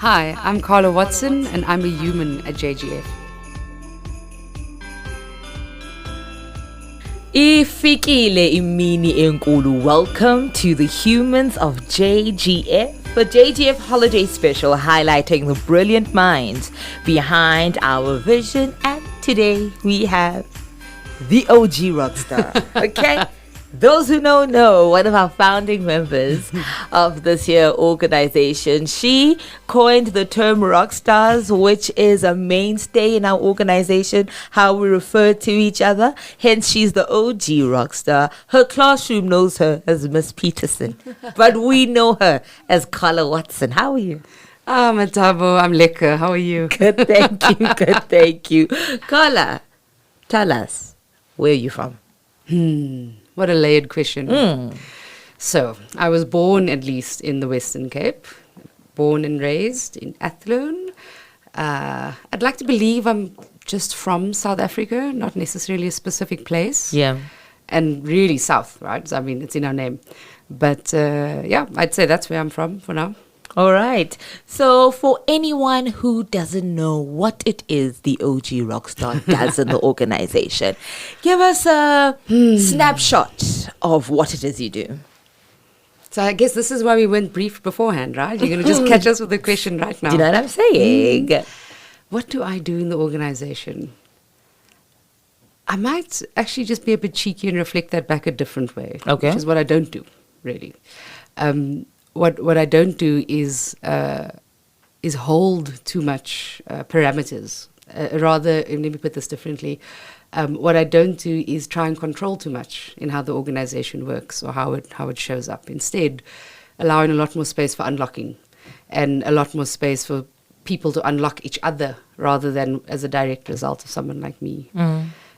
Hi, I'm Carla Watson and I'm a human at JGF. Ifikile imini enkulu. Welcome to the Humans of JGF, the JGF Holiday Special highlighting the brilliant minds behind our vision. And today we have the OG rockstar. Okay? Those who know, one of our founding members of this here organization. She coined the term rock stars, which is a mainstay in our organization, how we refer to each other. Hence, she's the OG rock star. Her classroom knows her as Miss Peterson, but we know her as Carla Watson. How are you? Matabo, I'm lekker. How are you? Good, thank you. Good, thank you. Carla, tell us, where are you from? What a layered question. So, I was born at least in the Western Cape, born and raised in Athlone. I'd like to believe I'm just from South Africa, not necessarily a specific place. Yeah. And really south, right? I mean, it's in our name. But yeah, I'd say that's where I'm from for now. All right. So for anyone who doesn't know what it is the OG Rockstar does in the organization, give us a snapshot of what it is you do. So I guess this is why we weren't briefed beforehand, right? You're going to just catch us with the question right now. Do you know what I'm saying? What do I do in the organization? I might actually just be a bit cheeky and reflect that back a different way. Okay. Which is what I don't do, really. What I don't do is hold too much parameters. Rather, let me put this differently. What I don't do is try and control too much in how the organization works or how it shows up. Instead, allowing a lot more space for unlocking and a lot more space for people to unlock each other rather than as a direct result of someone like me.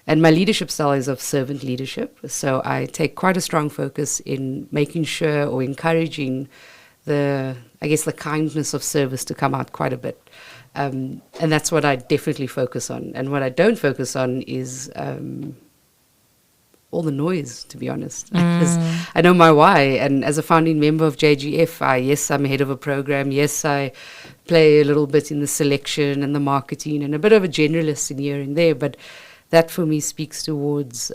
And my leadership style is of servant leadership. So I take quite a strong focus in making sure or encouraging the kindness of service to come out quite a bit. And that's what I definitely focus on. And what I don't focus on is all the noise, to be honest. Because I know my why. And as a founding member of JGF, yes, I'm head of a program. Yes, I play a little bit in the selection and the marketing and a bit of a generalist in here and there. But that for me speaks towards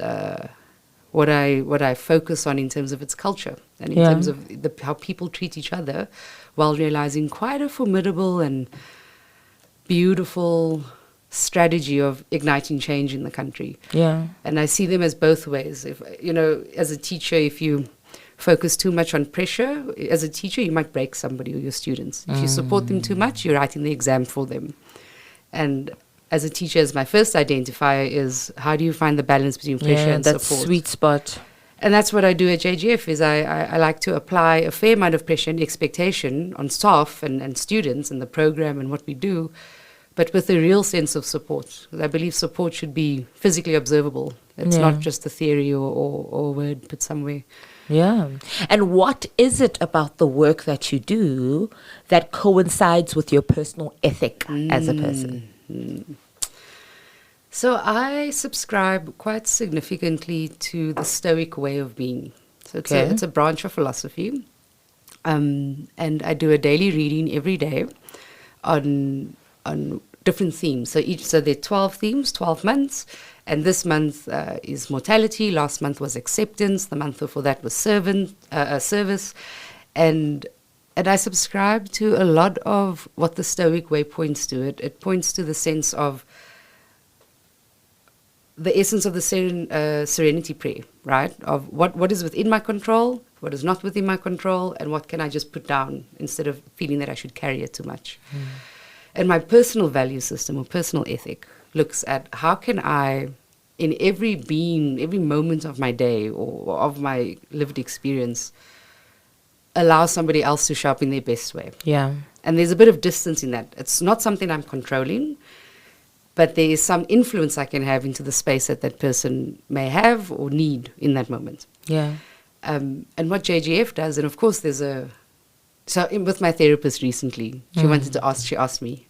what I focus on in terms of its culture and in terms of how people treat each other, while realizing quite a formidable and beautiful strategy of igniting change in the country. Yeah, and I see them as both ways. If as a teacher, if you focus too much on pressure, as a teacher, you might break somebody or your students. If you support them too much, you're writing the exam for them. And as a teacher, as my first identifier is how do you find the balance between pressure and support? That sweet spot. And that's what I do at JGF is I like to apply a fair amount of pressure and expectation on staff and students and the program and what we do, but with a real sense of support. I believe support should be physically observable. It's not just a theory or word put somewhere. Yeah. And what is it about the work that you do that coincides with your personal ethic as a person? So I subscribe quite significantly to the Stoic way of being. So it's a branch of philosophy. And I do a daily reading every day on different themes. So there are 12 themes, 12 months. And this month is mortality. Last month was acceptance. The month before that was service. And I subscribe to a lot of what the Stoic way points to. It points to the sense of the essence of the serenity prayer, right? Of what is within my control, what is not within my control, and what can I just put down instead of feeling that I should carry it too much. And my personal value system or personal ethic looks at how can I, in every moment of my day or of my lived experience, allow somebody else to show up in their best way. Yeah. And there's a bit of distance in that. It's not something I'm controlling, but there is some influence I can have into the space that person may have or need in that moment. Yeah. And what JGF does, and of course with my therapist recently, she asked me,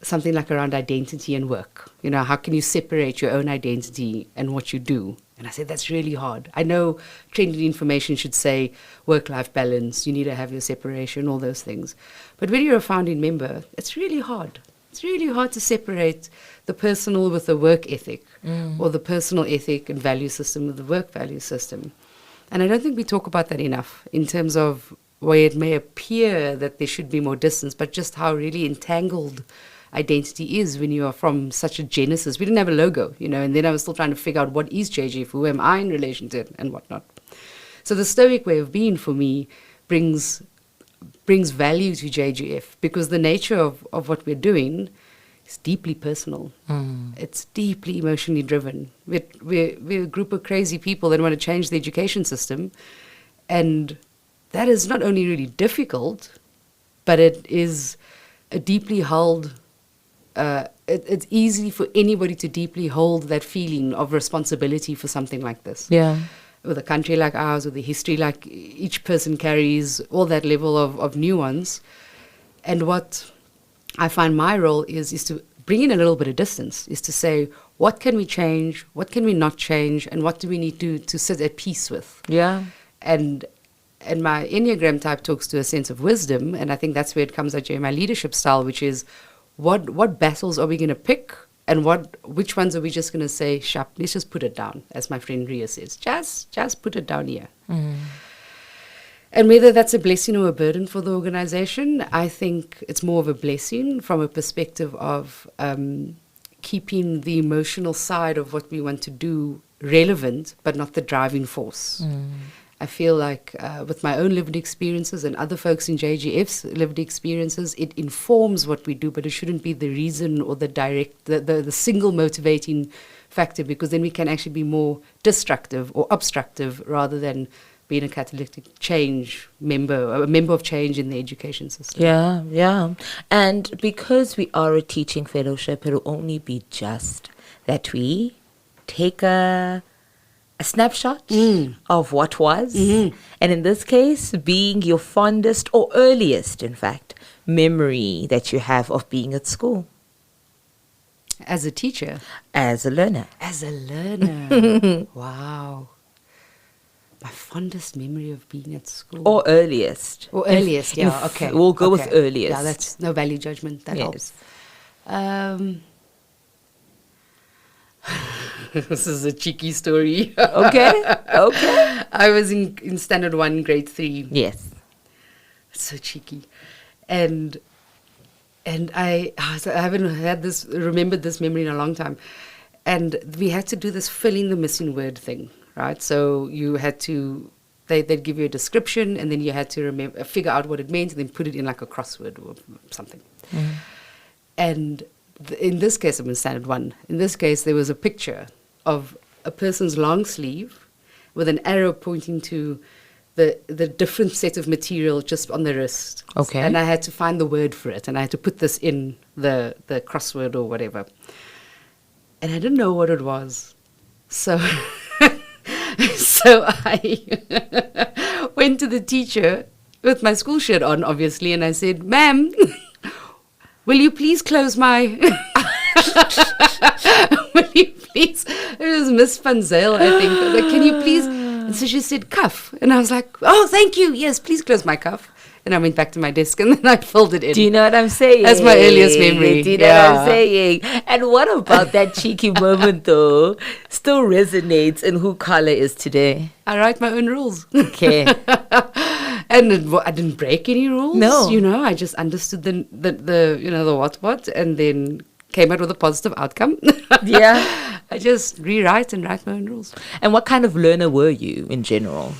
something like around identity and work. You know, how can you separate your own identity and what you do? And I said, that's really hard. I know trending information should say work-life balance, you need to have your separation, all those things. But when you're a founding member, it's really hard. It's really hard to separate the personal with the work ethic, or the personal ethic and value system with the work value system. And I don't think we talk about that enough in terms of where it may appear that there should be more distance, but just how really entangled identity is when you are from such a genesis. We didn't have a logo, you know, and then I was still trying to figure out what is JGF, who am I in relation to it, and whatnot. So the stoic way of being for me brings value to JGF, because the nature of what we're doing is deeply personal. It's deeply emotionally driven. We're a group of crazy people that want to change the education system, and that is not only really difficult, but it is a deeply held, it's easy for anybody to deeply hold that feeling of responsibility for something like this. Yeah. With a country like ours, with a history like each person carries, all that level of nuance. And what I find my role is to bring in a little bit of distance, is to say, what can we change, what can we not change, and what do we need to sit at peace with? Yeah. And my Enneagram type talks to a sense of wisdom, and I think that's where it comes out in my leadership style, which is what battles are we going to pick, and which ones are we just going to say, sharp, let's just put it down, as my friend Ria says, just put it down here. And whether that's a blessing or a burden for the organization, I think it's more of a blessing from a perspective of keeping the emotional side of what we want to do relevant, but not the driving force. I feel like with my own lived experiences and other folks in JGF's lived experiences, it informs what we do, but it shouldn't be the reason or the single motivating factor, because then we can actually be more destructive or obstructive rather than being a catalytic change member, a member of change in the education system. Yeah, yeah. And because we are a teaching fellowship, it'll only be just that we take a snapshot of what was, and in this case, being your fondest or earliest, in fact, memory that you have of being at school. As a teacher? As a learner. As a learner. Wow. My fondest memory of being at school. Or earliest. Or earliest, yeah, okay. We'll go with earliest. Yeah, that's no value judgment. That helps. This is a cheeky story. Okay. I was in standard 1, grade 3. Yes. It's so cheeky. And I haven't remembered this memory in a long time. And we had to do this filling the missing word thing, right? So you had to, they'd give you a description, and then you had to figure out what it meant, and then put it in like a crossword or something. And in this case, I'm in standard 1. In this case, there was a picture of a person's long sleeve with an arrow pointing to the different set of material just on the wrist. Okay. And I had to find the word for it, and I had to put this in the crossword or whatever. And I didn't know what it was. So I went to the teacher with my school shirt on, obviously, and I said, "Ma'am, will you please close my..." Will you please? It was Miss Van Zyl, I think. I was like, "Can you please?" And so she said, "Cuff." And I was like, "Oh, thank you. Yes, please close my cuff." And I went back to my desk, and then I filled it in. Do you know what I'm saying? That's my earliest memory. Do you know what I'm saying? And what about that cheeky moment, though, still resonates in who Carla is today? I write my own rules. Okay. And I didn't break any rules. No. You know, I just understood the what, and then came out with a positive outcome. Yeah. I just rewrite and write my own rules. And what kind of learner were you in general?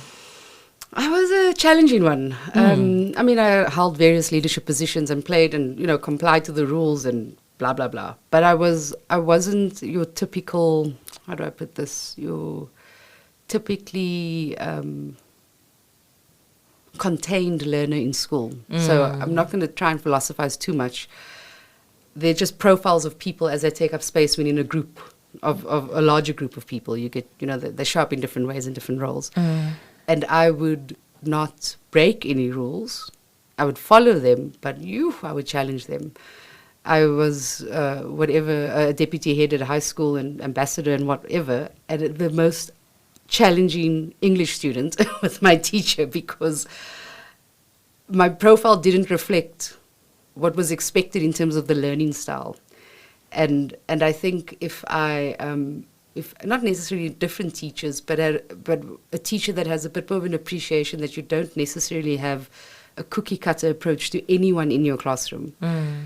I was a challenging one. I mean, I held various leadership positions and played and, complied to the rules and blah, blah, blah. But I wasn't your typical, how do I put this, your typically contained learner in school. So I'm not going to try and philosophize too much. They're just profiles of people as they take up space when in a group of a larger group of people. You get, they show up in different ways in different roles. And I would not break any rules. I would follow them, but I would challenge them. I was a deputy head at a high school and ambassador and whatever, and the most challenging English student with my teacher, because my profile didn't reflect what was expected in terms of the learning style. And I think if not necessarily different teachers, but a teacher that has a bit more of an appreciation that you don't necessarily have a cookie cutter approach to anyone in your classroom.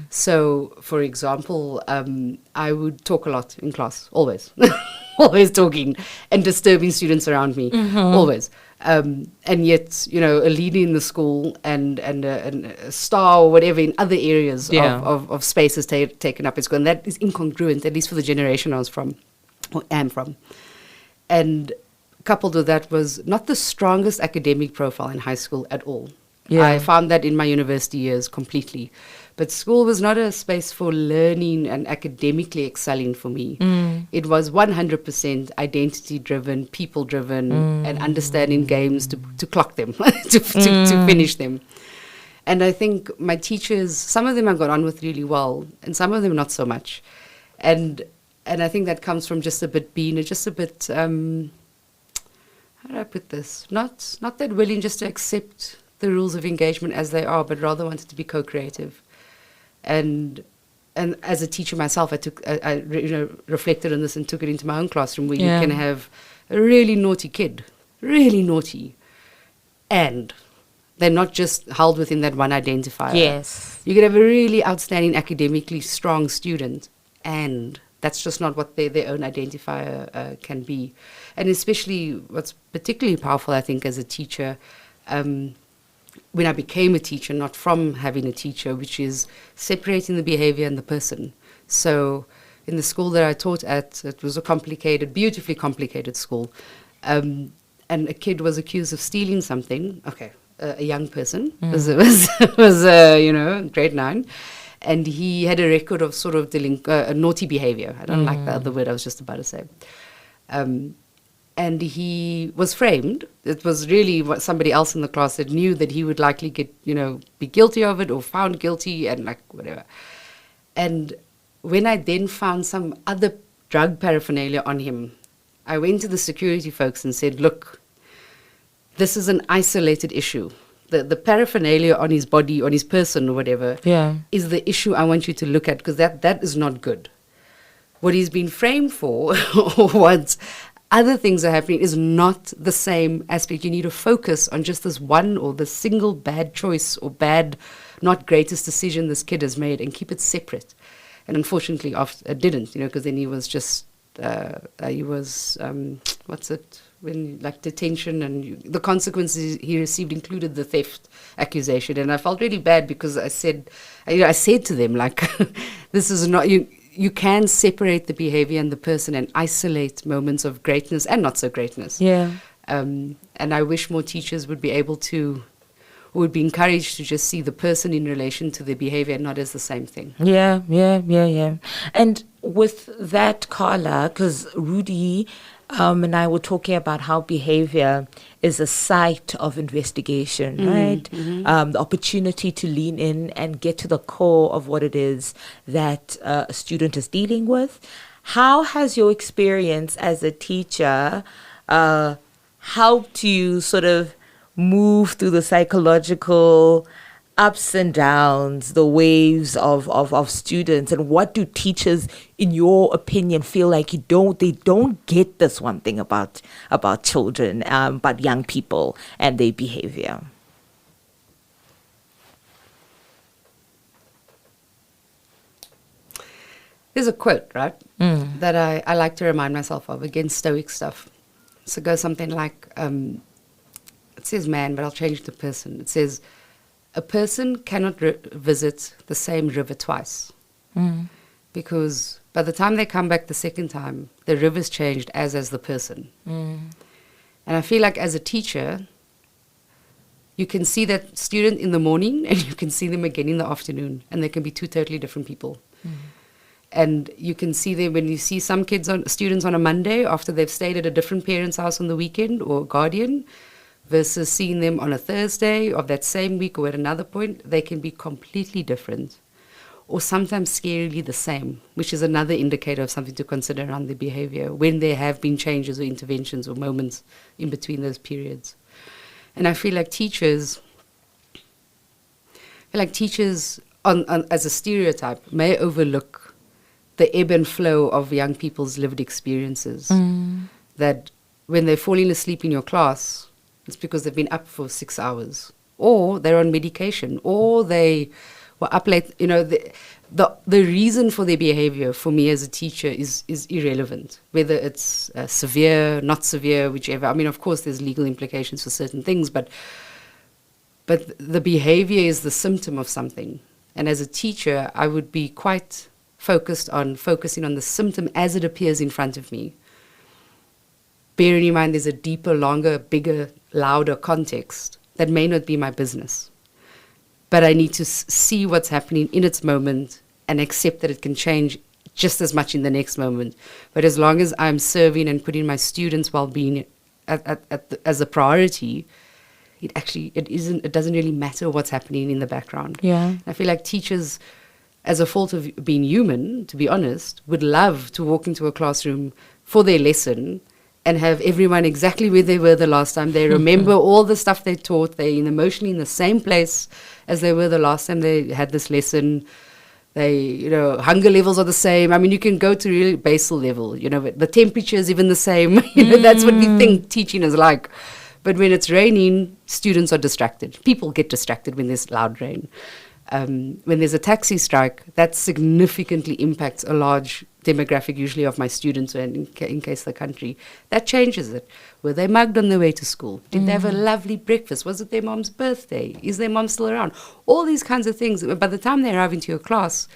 So, for example, I would talk a lot in class, always, always talking and disturbing students around me, always. And yet, you know, a leader in the school and a star or whatever in other areas of space is taken up in school. And that is incongruent, at least for the generation I was from, or am from. And coupled with that was not the strongest academic profile in high school at all. Yeah. I found that in my university years completely. But school was not a space for learning and academically excelling for me. It was 100% identity-driven, people-driven, and understanding games to clock them, to finish them. And I think my teachers, some of them I got on with really well, and some of them not so much. And I think that comes from just a bit, how do I put this? Not that willing just to accept the rules of engagement as they are, but rather wanted to be co-creative. And as a teacher myself, I reflected on this and took it into my own classroom, where you can have a really naughty kid, really naughty, and they're not just held within that one identifier. Yes. You could have a really outstanding, academically strong student, and that's just not what their own identifier can be. And especially what's particularly powerful, I think, as a teacher, when I became a teacher, not from having a teacher, which is separating the behavior and the person. So in the school that I taught at, it was a beautifully complicated school. And a kid was accused of stealing something. Okay, a young person was grade 9. And he had a record of sort of naughty behavior. I don't like the other word I was just about to say. And he was framed. It was really somebody else in the class that knew that he would likely be guilty of it or found guilty and whatever. And when I then found some other drug paraphernalia on him, I went to the security folks and said, look, this is an isolated issue. The paraphernalia on his body, on his person or whatever, is the issue I want you to look at, because that is not good. What he's been framed for, or what other things are happening, is not the same aspect. You need to focus on just this one or the single bad choice or not greatest decision this kid has made, and keep it separate. And unfortunately, it didn't, because then he was just, detention, and the consequences he received included the theft accusation. And I felt really bad, because I said to them, this is not, you can separate the behavior and the person and isolate moments of greatness and not so greatness. Yeah. And I wish more teachers would be encouraged to just see the person in relation to the behavior and not as the same thing. Yeah. And with that, Carla, because Rudy and I were talking about how behavior is a site of investigation, right? The opportunity to lean in and get to the core of what it is that a student is dealing with. How has your experience as a teacher helped you sort of move through the psychological ups and downs, the waves of students, and what do teachers, in your opinion, feel like they don't get this one thing about children, about young people and their behavior? There's a quote, right, that I like to remind myself of, against Stoic stuff. So it goes something like, it says man, but I'll change it to person. It says, a person cannot visit the same river twice, because by the time they come back the second time, the river's changed as the person. And I feel like as a teacher, you can see that student in the morning and you can see them again in the afternoon, and they can be two totally different people. And you can see them when you see some students on a Monday after they've stayed at a different parent's house on the weekend or guardian, versus seeing them on a Thursday of that same week or at another point. They can be completely different. or sometimes scarily the same, which is another indicator of something to consider around their behavior when there have been changes or interventions or moments in between those periods. And I feel like teachers, as a stereotype, may overlook the ebb and flow of young people's lived experiences. That when they're falling asleep in your class, it's because they've been up for 6 hours, or they're on medication, or they were up late. The reason for their behavior for me as a teacher is irrelevant, whether it's severe, not severe, whichever. I mean, of course, there's legal implications for certain things, but the behavior is the symptom of something. And as a teacher, I would be quite focusing on the symptom as it appears in front of me. Bearing in mind there's a deeper, longer, bigger, louder context that may not be my business. But I need to see what's happening in its moment and accept that it can change just as much in the next moment. But as long as I'm serving and putting my students' well-being as a priority, it doesn't really matter what's happening in the background. Yeah. I feel like teachers, as a fault of being human, to be honest, would love to walk into a classroom for their lesson and have everyone exactly where they were the last time. They remember all the stuff they taught. They're emotionally in the same place as they were the last time they had this lesson. They, hunger levels are the same. I mean, you can go to really basal level, the temperature is even the same. That's what we think teaching is like. But when it's raining, students are distracted. People get distracted when there's loud rain. When there's a taxi strike, that significantly impacts a large demographic, usually of my students, and in case the country. That changes it. Were they mugged on their way to school? Did they have a lovely breakfast? Was it their mom's birthday? Is their mom still around? All these kinds of things. By the time they arrive into your class,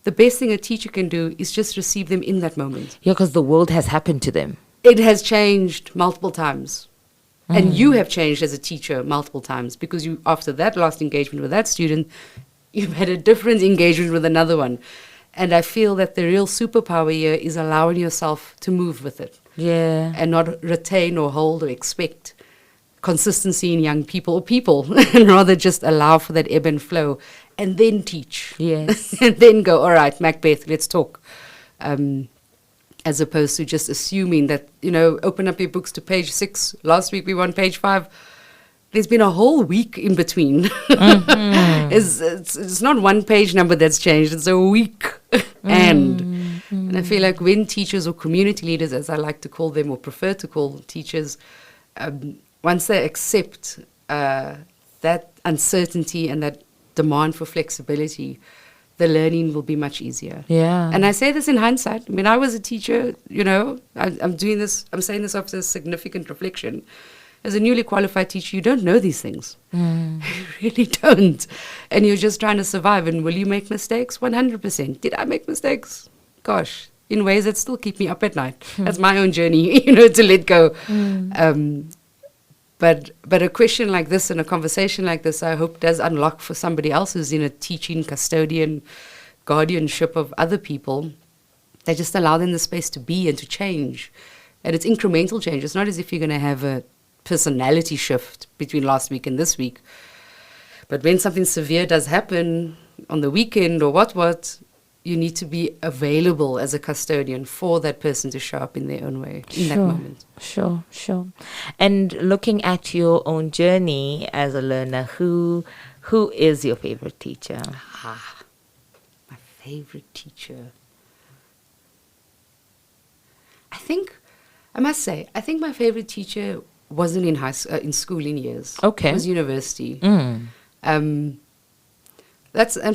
the best thing a teacher can do is just receive them in that moment. Yeah, because the world has happened to them. It has changed multiple times. And you have changed as a teacher multiple times, because you, after that last engagement with that student, you've had a different engagement with another one. And I feel that the real superpower here is allowing yourself to move with it. Yeah. And not retain or hold or expect consistency in young people, and rather just allow for that ebb and flow and then teach. Yes. And then go, all right, Macbeth, let's talk. As opposed to just assuming that, open up your books to page 6. Last week we were on page 5. There's been a whole week in between. It's not one page number that's changed. It's a week. And I feel like when teachers or community leaders, as I like to call them or prefer to call teachers, once they accept that uncertainty and that demand for flexibility, the learning will be much easier. Yeah. And I say this in hindsight. When I was a teacher, I'm saying this after significant reflection. As a newly qualified teacher, you don't know these things. You really don't. And you're just trying to survive. And will you make mistakes? 100%. Did I make mistakes? Gosh, in ways that still keep me up at night. That's my own journey, to let go. But a question like this and a conversation like this, I hope does unlock for somebody else who's in a teaching, custodian, guardianship of other people. They just allow them the space to be and to change. And it's incremental change. It's not as if you're going to have a personality shift between last week and this week. But when something severe does happen on the weekend or what, you need to be available as a custodian for that person to show up in their own way in that moment. Sure. And looking at your own journey as a learner, who is your favorite teacher? My favorite teacher. I must say, my favorite teacher wasn't in schooling years. Okay. It was university. And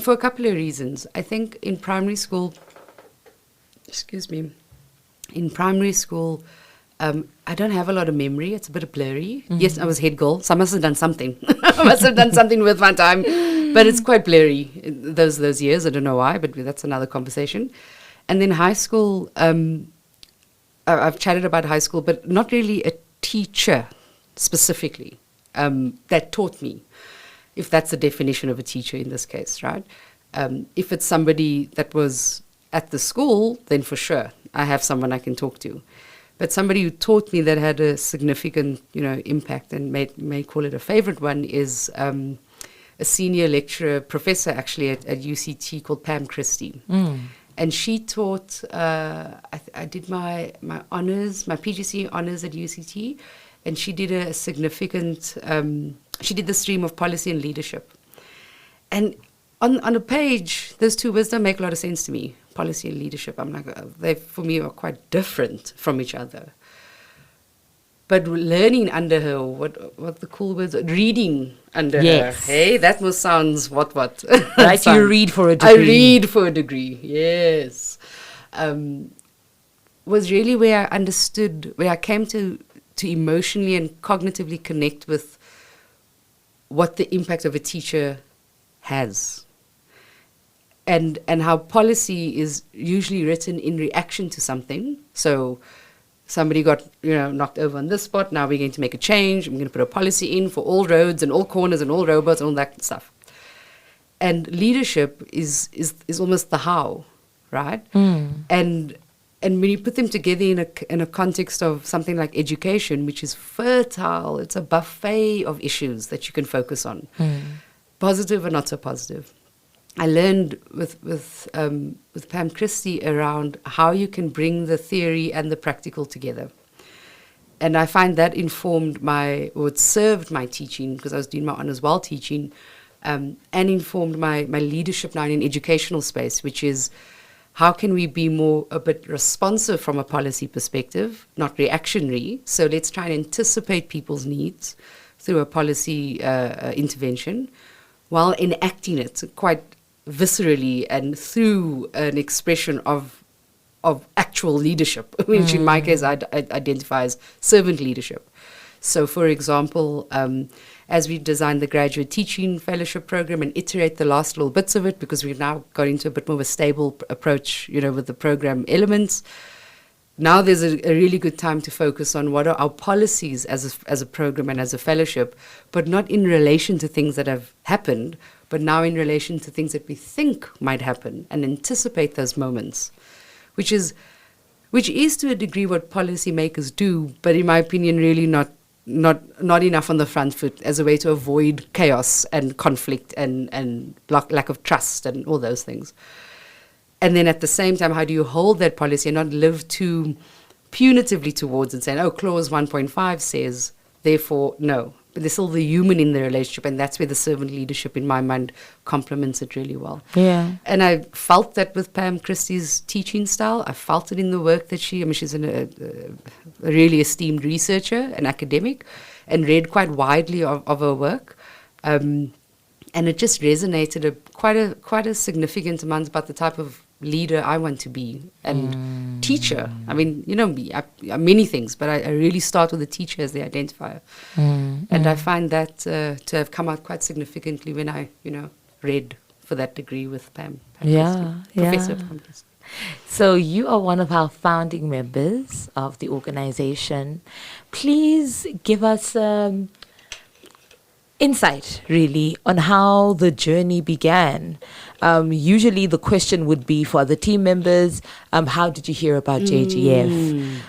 for a couple of reasons. I think in primary school, I don't have a lot of memory. It's a bit blurry. Yes, I was head girl, so I must have done something. I must have done something with my time. But it's quite blurry in those years. I don't know why, but that's another conversation. And then high school, I've chatted about high school, but not really a teacher specifically that taught me, if that's the definition of a teacher in this case, right? If it's somebody that was at the school, then for sure, I have someone I can talk to. But somebody who taught me that had a significant, impact and may call it a favorite one is a a senior lecturer, professor actually at UCT called Pam Christie. And she taught, I did my honors, my PGC honors at UCT, and she did a significant, she did the stream of policy and leadership. And on a page, those two words don't make a lot of sense to me, policy and leadership. I'm like, they for me are quite different from each other. But learning under her, what the cool words, reading under her. Hey, that must sounds what? Right, you read for a degree. I read for a degree, yes. Was really where I understood, where I came to emotionally and cognitively connect with what the impact of a teacher has. And how policy is usually written in reaction to something. So somebody got knocked over on this spot. Now we're going to make a change. I'm going to put a policy in for all roads and all corners and all robots and all that stuff. And leadership is almost the how, right? And when you put them together in a context of something like education, which is fertile, it's a buffet of issues that you can focus on, positive or not so positive. I learned with Pam Christie around how you can bring the theory and the practical together. And I find that it served my teaching, because I was doing my honors while teaching, and informed my leadership now in an educational space, which is how can we be a bit responsive from a policy perspective, not reactionary. So let's try and anticipate people's needs through a policy intervention, while enacting it quite viscerally and through an expression of actual leadership, which in my case I identify as servant leadership. So, for example, as we designed the graduate teaching fellowship program and iterate the last little bits of it, because we've now got into a bit more of a stable approach, with the program elements. Now there's a really good time to focus on what are our policies as a program and as a fellowship, but not in relation to things that have happened, but now in relation to things that we think might happen and anticipate those moments, which is to a degree what policymakers do, but in my opinion really not enough on the front foot as a way to avoid chaos and conflict and lack of trust and all those things. And then at the same time, how do you hold that policy and not live too punitively towards it, saying, oh, clause 1.5 says, therefore, no. But there's still the human in the relationship, and that's where the servant leadership, in my mind, complements it really well. Yeah. And I felt that with Pam Christie's teaching style. I felt it in the work that she's a really esteemed researcher, an academic, and read quite widely of her work. And it just resonated quite a significant amount about the type of leader I want to be and teacher. I mean, me, I'm many things, but I really start with the teacher as the identifier. And I find that to have come out quite significantly when I, read for that degree with Pam. Professor Pam. So you are one of our founding members of the organization. Please give us insight, really, on how the journey began. Usually the question would be for the team members, how did you hear about JGF?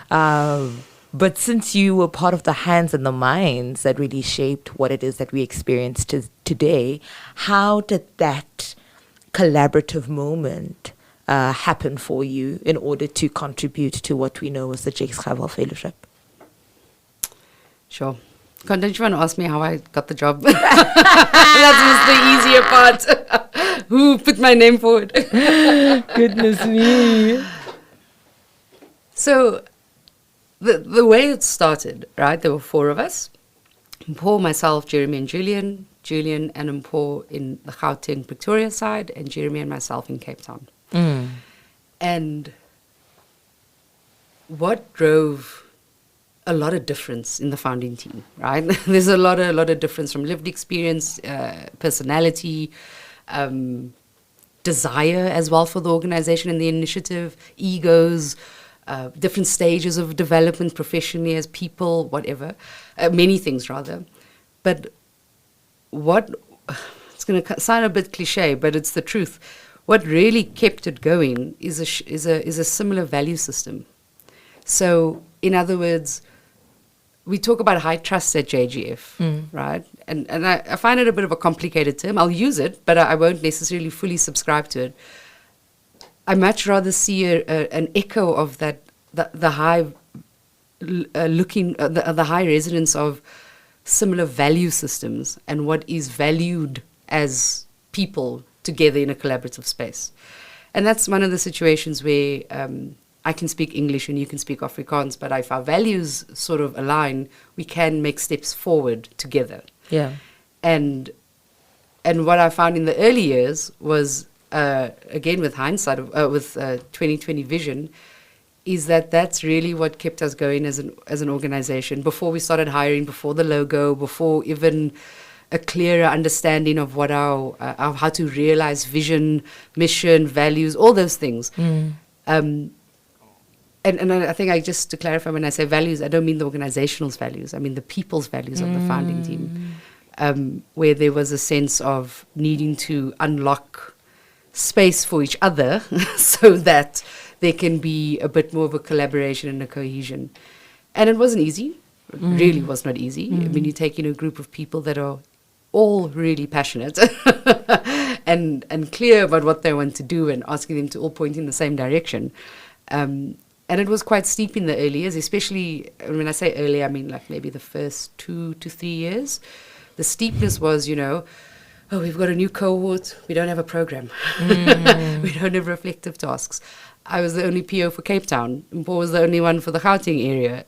But since you were part of the hands and the minds that really shaped what it is that we experience today, how did that collaborative moment happen for you in order to contribute to what we know as the JGF Fellowship? Sure. Don't you want to ask me how I got the job? That's the easier part. Who put my name forward? Goodness me. So the way it started, right, there were four of us. Mpho, myself, Jeremy and Julian. Julian and Mpho in the Gauteng, Pretoria side, and Jeremy and myself in Cape Town. And what drove a lot of difference in the founding team, right? There's a lot of difference from lived experience, personality, desire as well for the organization and the initiative, egos, different stages of development professionally as people, whatever, many things rather. But it's going to sound a bit cliche, but it's the truth. What really kept it going is a similar value system. So, in other words, we talk about high trust at JGF, right? And I find it a bit of a complicated term. I'll use it, but I won't necessarily fully subscribe to it. I much rather see an echo of that, the high the high resonance of similar value systems and what is valued as people together in a collaborative space. And that's one of the situations where I can speak English and you can speak Afrikaans, but if our values sort of align, we can make steps forward together. Yeah. And what I found in the early years was, again with hindsight, with 2020 vision, is that that's really what kept us going as an organization. Before we started hiring, before the logo, before even a clearer understanding of what our how to realize vision, mission, values, all those things. And I think just to clarify, when I say values, I don't mean the organizational's values. I mean the people's values of the founding team, where there was a sense of needing to unlock space for each other so that there can be a bit more of a collaboration and a cohesion. And it wasn't easy. It really was not easy. I mean, you take in a group of people that are all really passionate and clear about what they want to do and asking them to all point in the same direction. And it was quite steep in the early years, especially when I say early, I mean like maybe the first 2 to 3 years. The steepness was, oh, we've got a new cohort, we don't have a program. We don't have reflective tasks. I was the only PO for Cape Town. Mpo was the only one for the Gauteng area.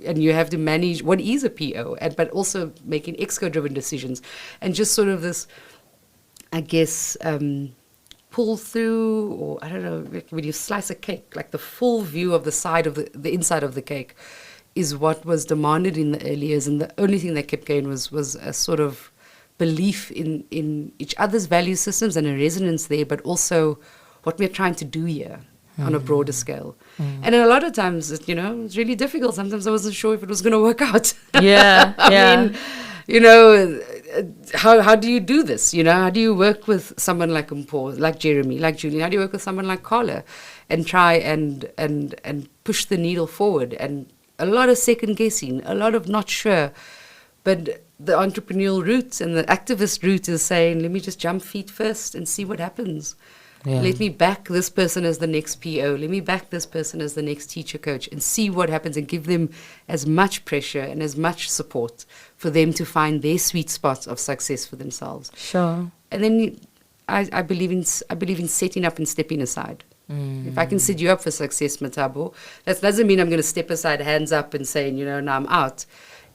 And you have to manage what is a PO, but also making exco-driven decisions. And just sort of this, I guess, pull through, or I don't know, when you slice a cake, like the full view of the side of the inside of the cake is what was demanded in the early years. And the only thing that kept going was a sort of belief in each other's value systems and a resonance there, but also what we're trying to do here on a broader scale. And a lot of times, it's really difficult. Sometimes I wasn't sure if it was going to work out. Yeah, I mean, how do you do this? How do you work with someone like Mpo, like Jeremy, like Julian? How do you work with someone like Carla and try and push the needle forward? And a lot of second guessing, a lot of not sure. But the entrepreneurial route and the activist route is saying, let me just jump feet first and see what happens. Yeah. Let me back this person as the next PO. Let me back this person as the next teacher coach and see what happens and give them as much pressure and as much support for them to find their sweet spot of success for themselves. Sure. And then I believe in setting up and stepping aside. If I can set you up for success, Matabo, that doesn't mean I'm going to step aside, hands up and saying, now I'm out.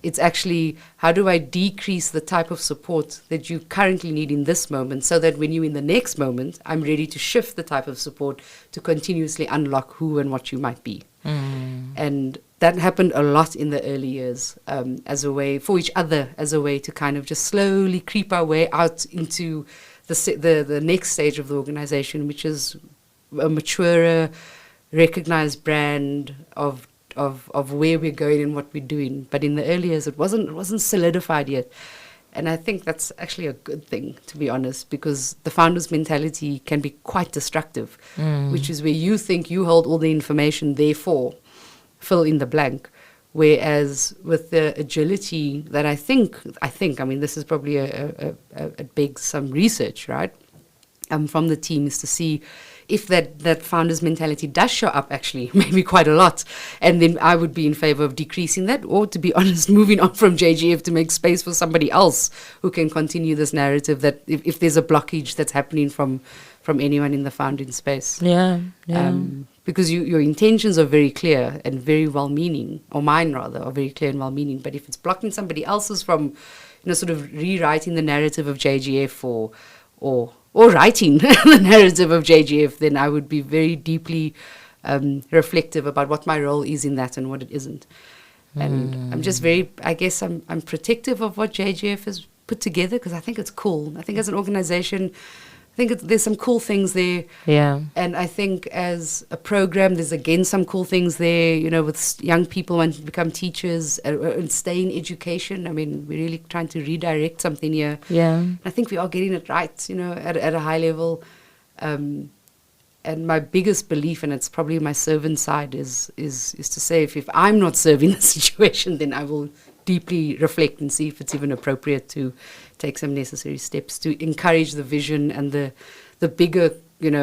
It's actually, how do I decrease the type of support that you currently need in this moment so that when you're in the next moment, I'm ready to shift the type of support to continuously unlock who and what you might be. And that happened a lot in the early years as a way, for each other, as a way to kind of just slowly creep our way out into the next stage of the organization, which is a maturer, recognized brand of where we're going and what we're doing. But in the early years, it wasn't solidified yet. And I think that's actually a good thing, to be honest, because the founder's mentality can be quite destructive, which is where you think you hold all the information, therefore fill in the blank. Whereas with the agility that I think, I mean, this is probably a big some research, right, from the team, is to see if that founder's mentality does show up actually, maybe quite a lot. And then I would be in favor of decreasing that, or to be honest, moving on from JGF to make space for somebody else who can continue this narrative that if there's a blockage that's happening from anyone in the founding space. Yeah. Because your intentions are very clear and very well-meaning, or mine rather, are very clear and well-meaning. But if it's blocking somebody else's from, sort of rewriting the narrative of JGF or writing the narrative of JGF, then I would be very deeply reflective about what my role is in that and what it isn't. And I'm just I'm protective of what JGF has put together because I think it's cool. I think as an organization, there's some cool things there. Yeah. And I think as a program, there's again some cool things there, with young people wanting to become teachers and stay in education. I mean, we're really trying to redirect something here. Yeah. I think we are getting it right, at a high level. my biggest belief, and it's probably my servant side, is to say if I'm not serving the situation, then I will deeply reflect and see if it's even appropriate to take some necessary steps to encourage the vision and the bigger,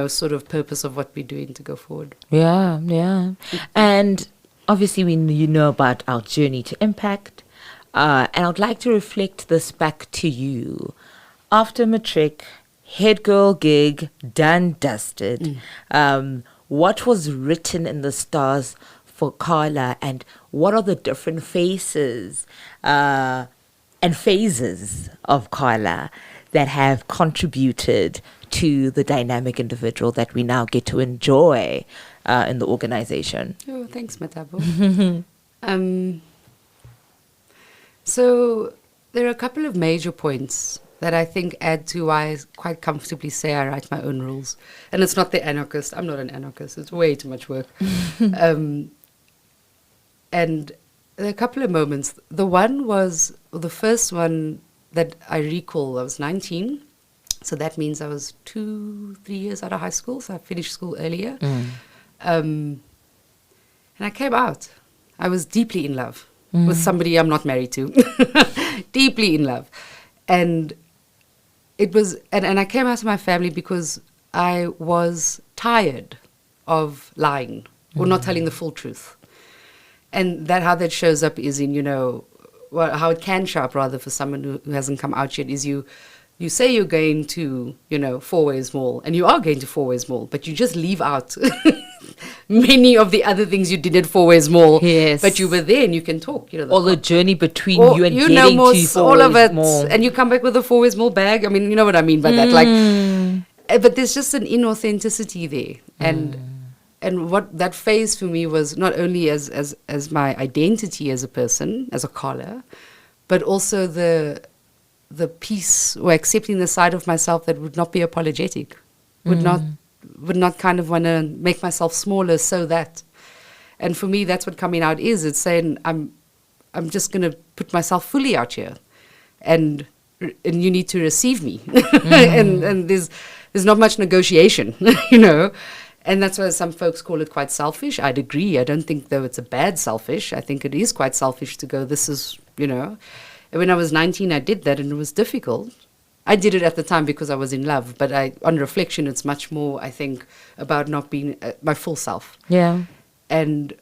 sort of purpose of what we're doing to go forward. Yeah, yeah. And obviously you know about our journey to impact. And I'd like to reflect this back to you. After matric, head girl gig, done, dusted. What was written in the stars for Carla, and what are the different faces and phases of Carla that have contributed to the dynamic individual that we now get to enjoy in the organization? Oh, thanks, Matabo. So there are a couple of major points that I think add to why I quite comfortably say I write my own rules. And it's not the anarchist. I'm not an anarchist. It's way too much work. And there are a couple of moments. The first one that I recall, I was 19. So that means I was 2-3 years out of high school. So I finished school earlier. And I came out. I was deeply in love with somebody I'm not married to. Deeply in love. And it was, and I came out to my family because I was tired of lying or not telling the full truth. And how that shows up is in, how it can show up rather for someone who hasn't come out yet is you say you're going to, Four Ways Mall, and you are going to Four Ways Mall, but you just leave out many of the other things you did at Four Ways Mall. Yes. But you were there and you can talk. All the journey between you and getting to Four Ways Mall. And you come back with a Four Ways Mall bag. I mean, you know what I mean by that. But there's just an inauthenticity there. And what that phase for me was not only as my identity as a person, as a Carla, but also the peace or accepting the side of myself that would not be apologetic, would not kind of want to make myself smaller so that. And for me, that's what coming out is. It's saying I'm just going to put myself fully out here, and you need to receive me. and there's not much negotiation, And that's why some folks call it quite selfish. I'd agree. I don't think, though, it's a bad selfish. I think it is quite selfish to go, this is, And when I was 19, I did that, and it was difficult. I did it at the time because I was in love, but on reflection, it's much more, I think, about not being my full self. Yeah. And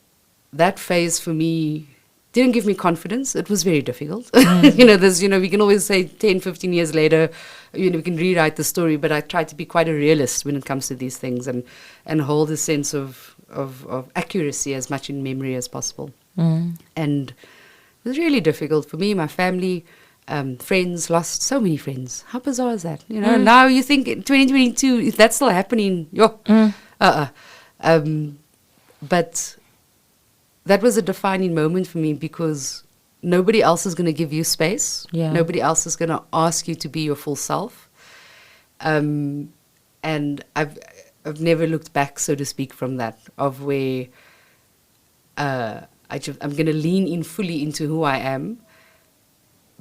that phase for me didn't give me confidence. It was very difficult. We can always say 10, 15 years later, we can rewrite the story, but I try to be quite a realist when it comes to these things and hold a sense of accuracy as much in memory as possible. And it was really difficult for me, my family, friends, lost so many friends. How bizarre is that? Now you think in 2022, if that's still happening, but that was a defining moment for me because nobody else is going to give you space. Yeah. Nobody else is going to ask you to be your full self. And I've never looked back, so to speak, from that, of where I'm going to lean in fully into who I am,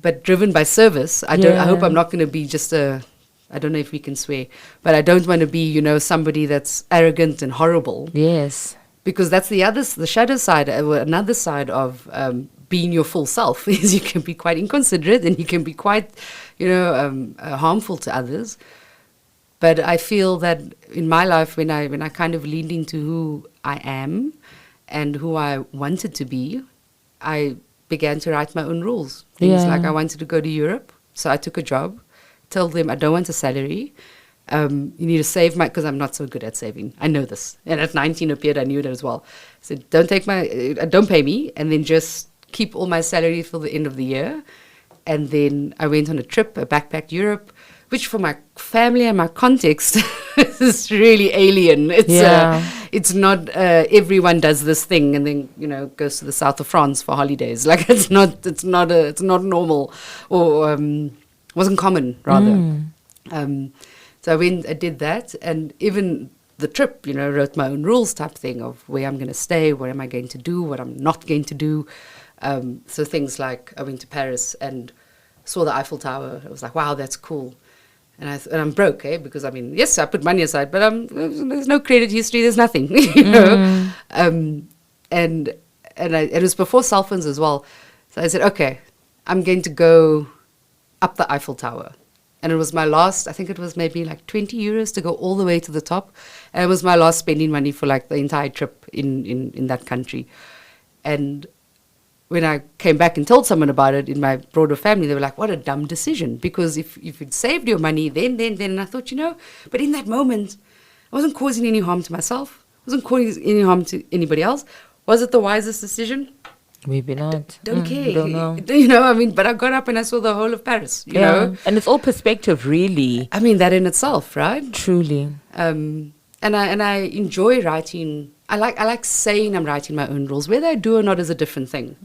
but driven by service. I hope I'm not going to be just I don't know if we can swear, but I don't want to be, somebody that's arrogant and horrible. Yes. Because that's the shadow side, another side of being your full self is you can be quite inconsiderate and you can be quite, harmful to others. But I feel that in my life, when I kind of leaned into who I am and who I wanted to be, I began to write my own rules. Things like I wanted to go to Europe, so I took a job, told them I don't want a salary. You need to save because I'm not so good at saving. I know this. And at 19 appeared, I knew it as well. I said, don't pay me, and then just keep all my salary till the end of the year. And then I went on a trip, a backpacked Europe, which for my family and my context is really alien. It's not everyone does this thing and then goes to the south of France for holidays. Like it's not normal or wasn't common rather. So I did that, and even the trip, wrote my own rules type thing of where I'm going to stay, what am I going to do, what I'm not going to do. So things like I went to Paris and saw the Eiffel Tower. I was like, wow, that's cool. And I'm broke, because I mean, yes, I put money aside, but there's no credit history, there's nothing, you know. And it was before cell phones as well. So I said, okay, I'm going to go up the Eiffel Tower. And it was my last, I think it was maybe like 20 euros to go all the way to the top. And it was my last spending money for like the entire trip in that country. And when I came back and told someone about it in my broader family, they were like, what a dumb decision. Because if you'd saved your money then, and I thought, but in that moment, I wasn't causing any harm to myself. I wasn't causing any harm to anybody else. Was it the wisest decision? Maybe not. Don't care. Don't know. But I got up and I saw the whole of Paris, you Yeah. know. And it's all perspective, really. I mean, that in itself, right? Truly. And I enjoy writing. I like saying I'm writing my own rules. Whether I do or not is a different thing.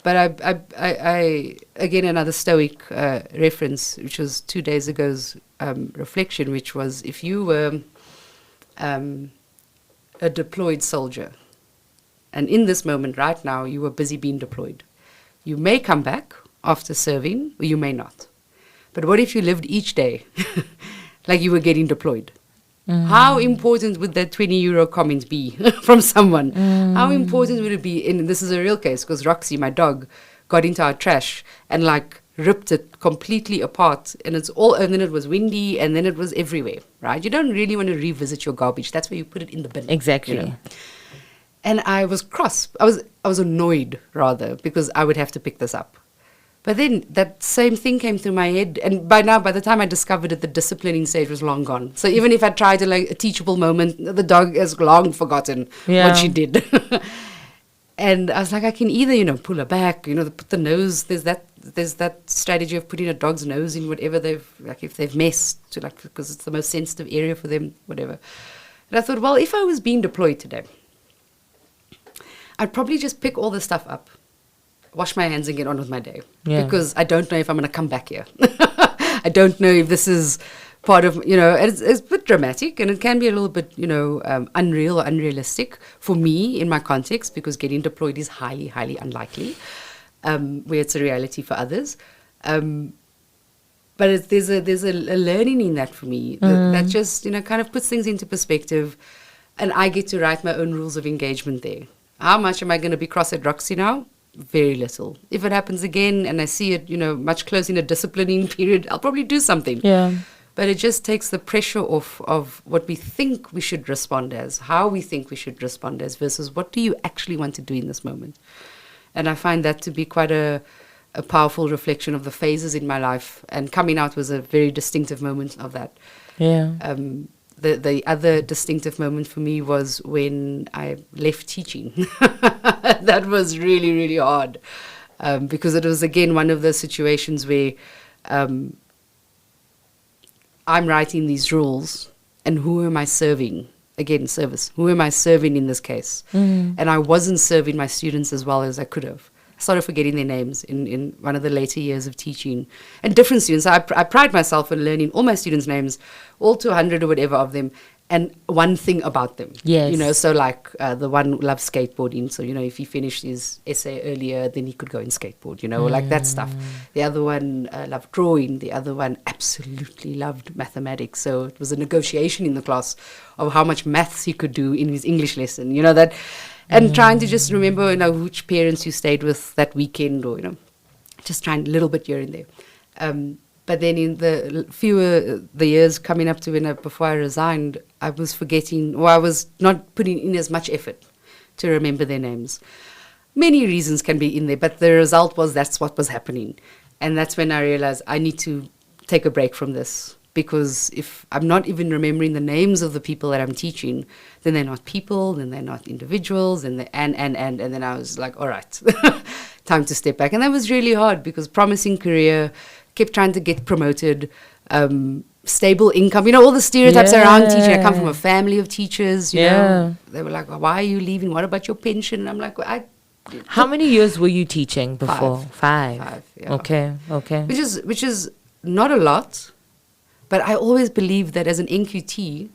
But I again, another Stoic reference, which was 2 days ago's reflection, which was, if you were a deployed soldier, and in this moment right now you were busy being deployed, you may come back after serving or you may not. But what if you lived each day like you were getting deployed? How important would that 20 euro comment be from someone? How important would it be? And this is a real case, because Roxy, my dog, got into our trash and like ripped it completely apart, and and then it was windy, and then it was everywhere, right? You don't really want to revisit your garbage. That's where you put it in the bin. Exactly. You know? And I was cross. I was annoyed, rather, because I would have to pick this up. But then that same thing came through my head, and by the time I discovered it, the disciplining stage was long gone. So even if I tried a teachable moment, the dog has long forgotten what she did. And I was like, I can either, pull her back, put the nose. There's that strategy of putting a dog's nose in whatever if they've messed, because it's the most sensitive area for them, whatever. And I thought, well, if I was being deployed today, I'd probably just pick all the stuff up, wash my hands and get on with my day. Yeah. Because I don't know if I'm going to come back here. I don't know if this is part of, it's a bit dramatic, and it can be a little bit, unreal or unrealistic for me in my context, because getting deployed is highly, highly unlikely, where it's a reality for others. But there's a learning in that for me that just, kind of puts things into perspective, and I get to write my own rules of engagement there. How much am I going to be cross at Roxy now? Very little. If it happens again and I see it, much closer in a disciplining period, I'll probably do something. Yeah. But it just takes the pressure off of what we think we should respond as, how we think we should respond as, versus what do you actually want to do in this moment. And I find that to be quite a powerful reflection of the phases in my life. And coming out was a very distinctive moment of that. Yeah. The other distinctive moment for me was when I left teaching. That was really, really hard, because it was, again, one of those situations where I'm writing these rules, and who am I serving? Again, service. Who am I serving in this case? And I wasn't serving my students as well as I could have. I started forgetting their names in one of the later years of teaching. And different students. I pride myself in learning all my students' names, all 200 or whatever of them, and one thing about them. Yes. So like the one loves skateboarding. So, if he finished his essay earlier, then he could go and skateboard, like that stuff. The other one loved drawing. The other one absolutely loved mathematics. So it was a negotiation in the class of how much maths he could do in his English lesson, that... And trying to just remember, which parents you stayed with that weekend, or, just trying a little bit here and there. But then in the years coming up to before I resigned, I was forgetting, or I was not putting in as much effort to remember their names. Many reasons can be in there, but the result was that's what was happening. And that's when I realized I need to take a break from this. Because if I'm not even remembering the names of the people that I'm teaching, then they're not people, then they're not individuals, and then I was like, all right, time to step back. And that was really hard, because promising career, kept trying to get promoted, stable income, all the stereotypes around teaching. I come from a family of teachers, you know. They were like, why are you leaving? What about your pension? And I'm like, how many years were you teaching before? 5. 5, yeah. Okay. Which is not a lot. But I always believed that as an NQT,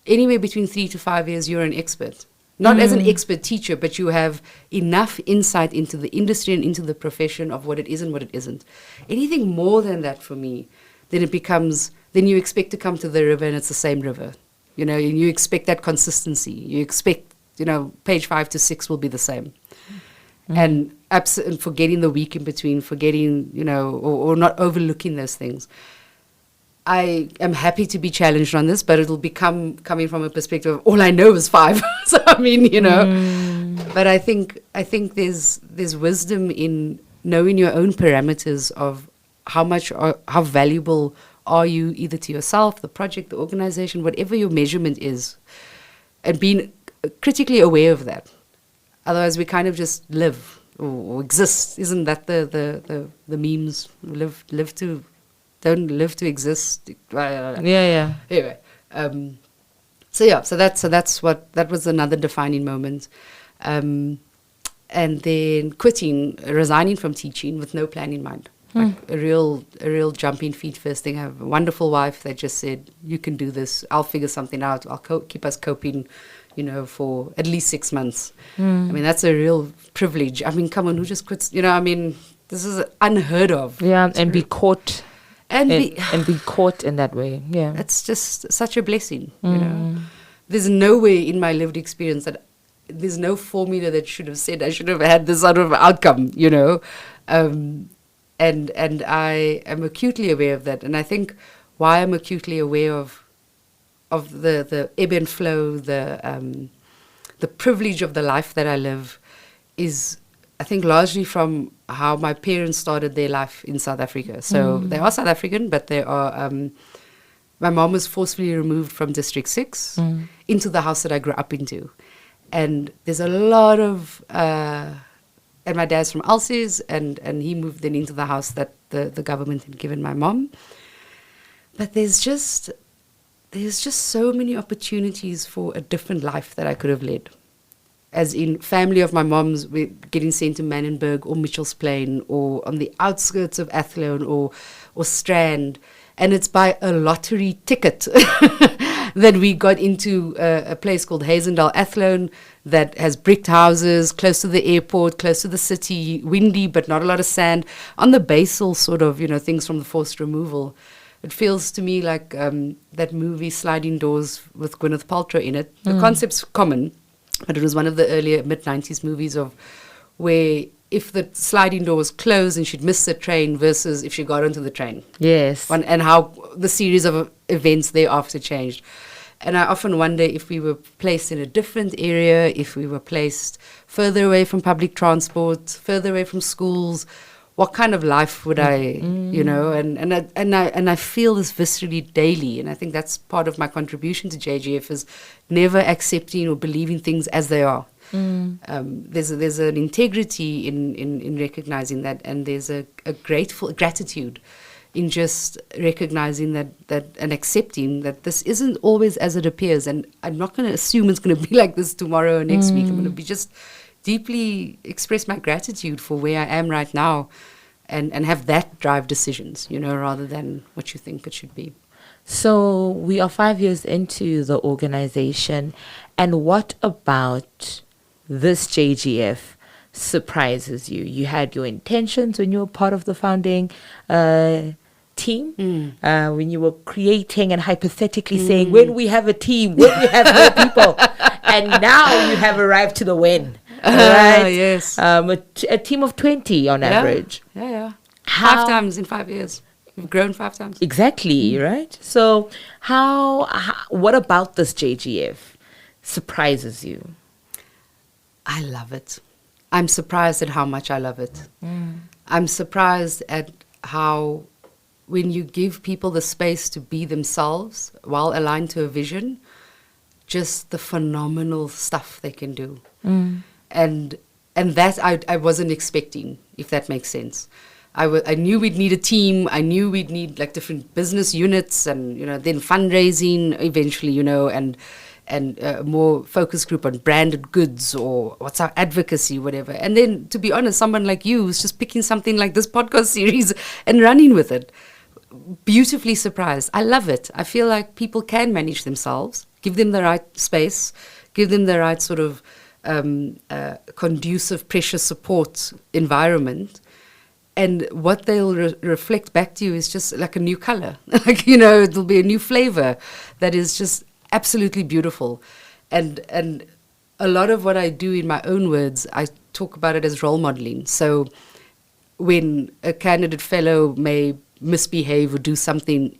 anywhere between 3 to 5 years, you're an expert. Not as an expert teacher, but you have enough insight into the industry and into the profession of what it is and what it isn't. Anything more than that for me, then it becomes then you expect to come to the river and it's the same river. You know, and you expect that consistency. You expect, you know, page 5 to 6 will be the same. And forgetting the week in between, forgetting, you know, or not overlooking those things. I am happy to be challenged on this, but it'll become coming from a perspective of all I know is 5. So, I mean, you know, but I think there's wisdom in knowing your own parameters of how valuable are you either to yourself, the project, the organization, whatever your measurement is, and being critically aware of that. Otherwise, we kind of just live or exist. Isn't that the memes? Don't live to exist. Yeah. Anyway, so that was another defining moment. And then resigning from teaching with no plan in mind. Like a real jumping feet first thing. I have a wonderful wife that just said, you can do this. I'll figure something out. I'll keep us coping, you know, for at least 6 months. I mean, that's a real privilege. I mean, come on, who just quits? You know, I mean, this is unheard of. Yeah, and be caught. And be caught in that way. Yeah. It's just such a blessing, you know. There's no way in my lived experience that there's no formula that should have said I should have had this sort of outcome, you know. And I am acutely aware of that. And I think why I'm acutely aware of the ebb and flow, the privilege of the life that I live is, I think, largely from how my parents started their life in South Africa. So they are South African, but they are, my mom was forcefully removed from District 6 into the house that I grew up into. And there's a lot of, and my dad's from Alsace, and he moved then into the house that the government had given my mom. But there's just so many opportunities for a different life that I could have led. As in, family of my mom's, we're getting sent to Manenberg or Mitchell's Plain or on the outskirts of Athlone or Strand. And it's by a lottery ticket that we got into a place called Hazendal Athlone that has bricked houses, close to the airport, close to the city, windy but not a lot of sand, on the basal sort of, you know, things from the forced removal. It feels to me like that movie Sliding Doors with Gwyneth Paltrow in it. The concept's common, but it was one of the earlier mid-90s movies of where if the sliding door was closed and she'd miss the train versus if she got onto the train. Yes. And how the series of events thereafter changed. And I often wonder if we were placed in a different area, if we were placed further away from public transport, further away from schools, what kind of life would I, you know, and I feel this viscerally daily. And I think that's part of my contribution to JGF is never accepting or believing things as they are. There's an integrity in recognizing that, and there's a gratitude in just recognizing that and accepting that this isn't always as it appears. And I'm not going to assume it's going to be like this tomorrow or next week. I'm going to be just deeply express my gratitude for where I am right now and have that drive decisions, you know, rather than what you think it should be. So we are 5 years into the organization, and what about this JGF surprises you? You had your intentions when you were part of the founding team, when you were creating and hypothetically saying, when we have a team, when we have more people, and now you have arrived to the win. Right? Yes. A team of 20 on average. Yeah. 5 times in 5 years. We've grown 5 times. Exactly, right? So what about this JGF surprises you? I love it. I'm surprised at how much I love it. I'm surprised at how when you give people the space to be themselves while aligned to a vision, just the phenomenal stuff they can do. And that I wasn't expecting, if that makes sense. I knew we'd need a team. I knew we'd need like different business units and, you know, then fundraising eventually, you know, and a more focus group on branded goods or what's our advocacy, whatever. And then, to be honest, someone like you who's just picking something like this podcast series and running with it. Beautifully surprised. I love it. I feel like people can manage themselves, give them the right space, give them the right sort of conducive pressure support environment, And what they'll reflect back to you is just like a new color. Like, you know, it'll be a new flavor that is just absolutely beautiful. And a lot of what I do in my own words, I talk about it as role modeling. So when a candidate fellow may misbehave or do something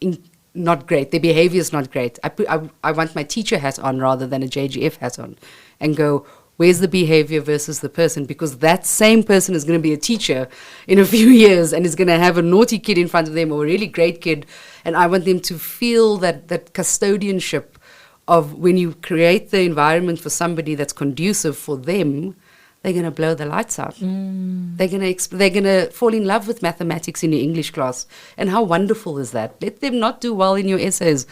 not great, their behavior is not great, I want my teacher hat on rather than a JGF hat on, and go, where's the behavior versus the person? Because that same person is going to be a teacher in a few years and is going to have a naughty kid in front of them or a really great kid. And I want them to feel that custodianship of when you create the environment for somebody that's conducive for them, they're going to blow the lights out. They're going to fall in love with mathematics in your English class. And how wonderful is that? Let them not do well in your essays.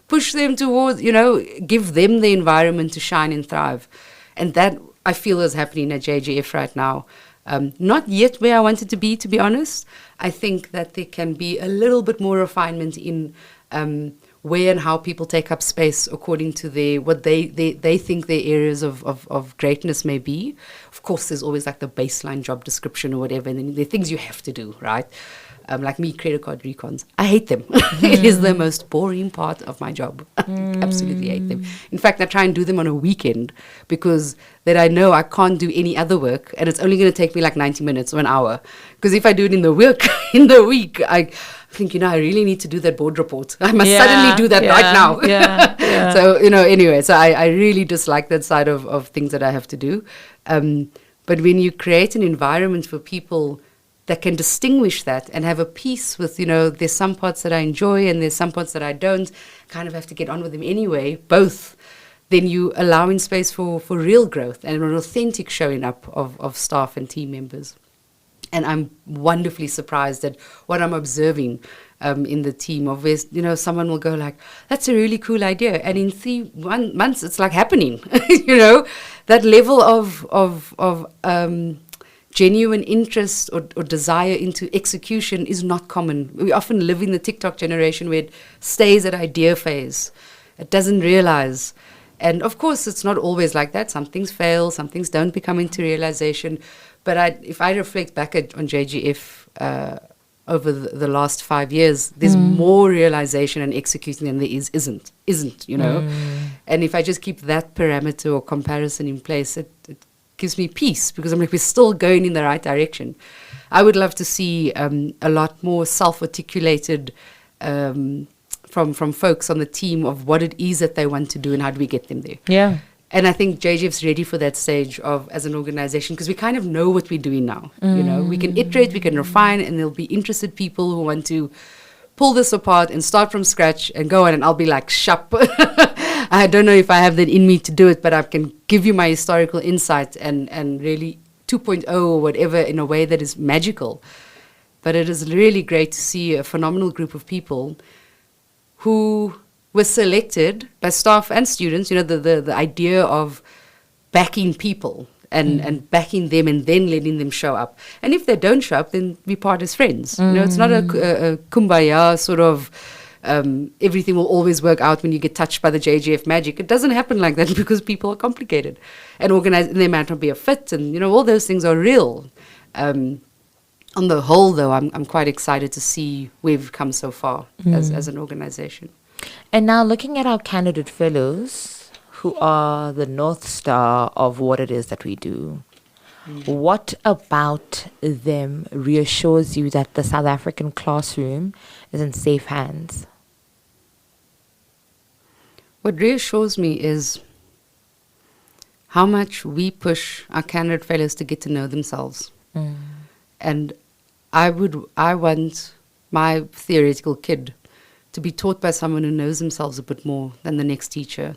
Push them towards, you know, give them the environment to shine and thrive. And that, I feel, is happening at JGF right now. Not yet where I wanted to be honest. I think that there can be a little bit more refinement in where and how people take up space according to what they think their areas of greatness may be. Of course, there's always like the baseline job description or whatever, and then there are things you have to do, right? Like me, credit card recons. I hate them. It is the most boring part of my job. Absolutely hate them. In fact, I try and do them on a weekend because then I know I can't do any other work and it's only going to take me like 90 minutes or an hour. Because if I do it in the week, I think, you know, I really need to do that board report. I must suddenly do that right now. So, you know, anyway, so I really dislike that side of things that I have to do. But when you create an environment for people that can distinguish that and have a peace with, you know, there's some parts that I enjoy and there's some parts that I don't, kind of have to get on with them anyway, both, then you allowing space for real growth and an authentic showing up of staff and team members. And I'm wonderfully surprised at what I'm observing in the team of where, you know, someone will go like, that's a really cool idea. And in 3 months, it's like happening, you know, that level of genuine interest or desire into execution is not common. We often live in the TikTok generation where it stays at idea phase. It doesn't realize. And of course, it's not always like that. Some things fail, some things don't become into realization. But if I reflect back on JGF over the last 5 years, there's more realization and executing than there isn't, you know. And if I just keep that parameter or comparison in place, it gives me peace because I'm like, we're still going in the right direction. I would love to see a lot more self-articulated from folks on the team of what it is that they want to do and how do we get them there. Yeah. And I think JGF's ready for that stage as an organization because we kind of know what we're doing now. You know, we can iterate, we can refine, and there'll be interested people who want to pull this apart and start from scratch and go on, and I'll be like, shup. I don't know if I have that in me to do it, but I can give you my historical insight and really 2.0 or whatever in a way that is magical. But it is really great to see a phenomenal group of people who were selected by staff and students, you know, the idea of backing people and backing them and then letting them show up. And if they don't show up, then we part as friends. You know, it's not a kumbaya sort of everything will always work out when you get touched by the JGF magic. It doesn't happen like that because people are complicated and organized, and they might not be a fit, and, you know, all those things are real. On the whole, though, I'm quite excited to see where we've come so far as an organization. And now looking at our candidate fellows, who are the North Star of what it is that we do, what about them reassures you that the South African classroom is in safe hands? What reassures me is how much we push our candidate fellows to get to know themselves. And I want my theoretical kid to be taught by someone who knows themselves a bit more than the next teacher.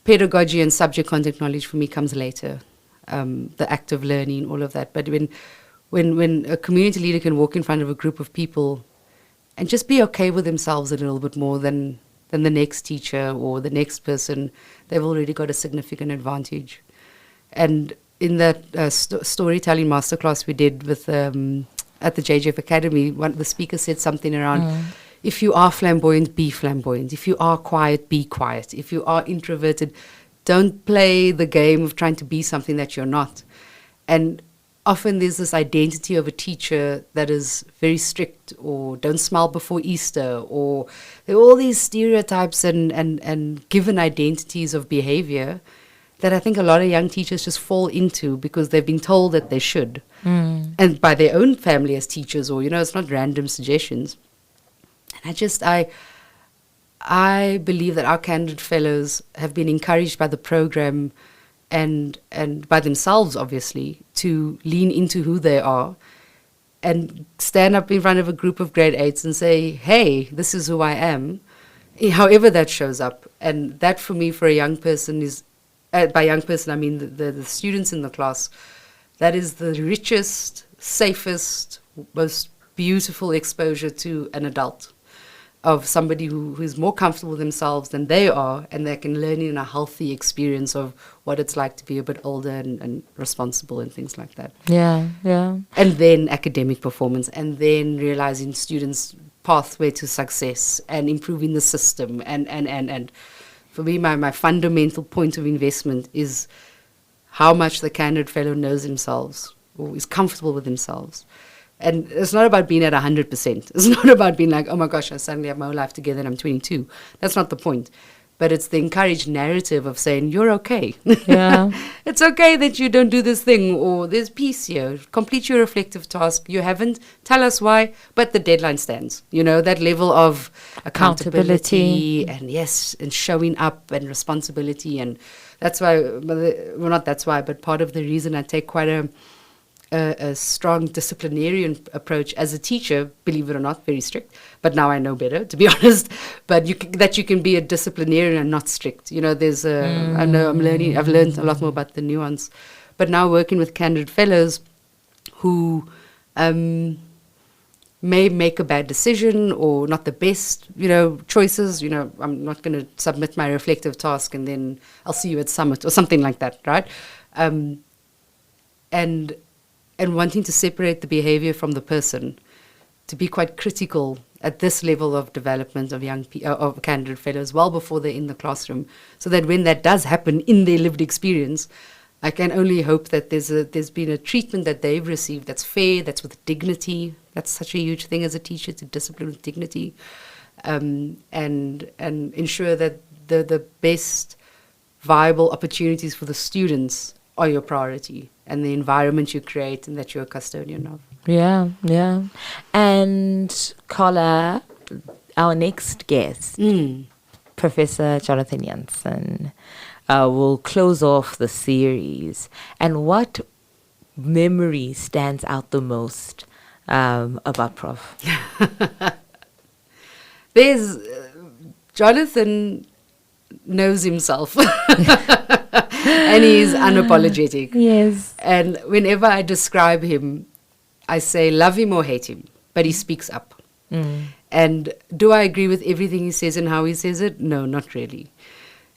Pedagogy and subject content knowledge for me comes later. The active learning, all of that. But when a community leader can walk in front of a group of people and just be okay with themselves a little bit more than the next teacher or the next person, they've already got a significant advantage. And in that storytelling masterclass we did with at the JGF Academy, one of the speakers said something around, if you are flamboyant, be flamboyant. If you are quiet, be quiet. If you are introverted, don't play the game of trying to be something that you're not. And often there's this identity of a teacher that is very strict, or don't smile before Easter, or there are all these stereotypes and given identities of behavior that I think a lot of young teachers just fall into because they've been told that they should. And by their own family as teachers, or, it's not random suggestions. And I believe that our candidate fellows have been encouraged by the program and by themselves, obviously, to lean into who they are and stand up in front of a group of grade 8s and say, hey, this is who I am, however that shows up. And that, for me, for a young person is, by young person, I mean the students in the class, that is the richest, safest, most beautiful exposure to an adult, of somebody who is more comfortable with themselves than they are, and they can learn in a healthy experience of what it's like to be a bit older and responsible and things like that. Yeah. And then academic performance, and then realizing students' pathway to success and improving the system. And for me, my fundamental point of investment is how much the candidate fellow knows themselves or is comfortable with themselves. And it's not about being at 100%. It's not about being like, oh my gosh, I suddenly have my whole life together and I'm 22. That's not the point. But it's the encouraged narrative of saying, you're okay. Yeah. It's okay that you don't do this thing, or there's peace here. Complete your reflective task. You haven't. Tell us why. But the deadline stands. That level of accountability and yes, and showing up and responsibility. And that's why, well, not that's why, but part of the reason I take quite a strong disciplinarian approach as a teacher, believe it or not, very strict. But now I know better, to be honest. But you can be a disciplinarian and not strict. There's I know I've learned a lot more about the nuance. But now working with candidate fellows who may make a bad decision or not the best, choices. I'm not going to submit my reflective task and then I'll see you at summit or something like that, right? And wanting to separate the behavior from the person, to be quite critical at this level of development of of candidate fellows well before they're in the classroom, so that when that does happen in their lived experience, I can only hope that there's been a treatment that they've received that's fair, that's with dignity. That's such a huge thing as a teacher, to discipline with dignity, and ensure that the best viable opportunities for the students are your priority, and the environment you create and that you're a custodian of. Yeah. And Carla, our next guest, Professor Jonathan Jansen, will close off the series. And what memory stands out the most about Prof? There's Jonathan knows himself. And he's unapologetic. Yes. And whenever I describe him, I say love him or hate him, but he speaks up. And do I agree with everything he says and how he says it? No, not really.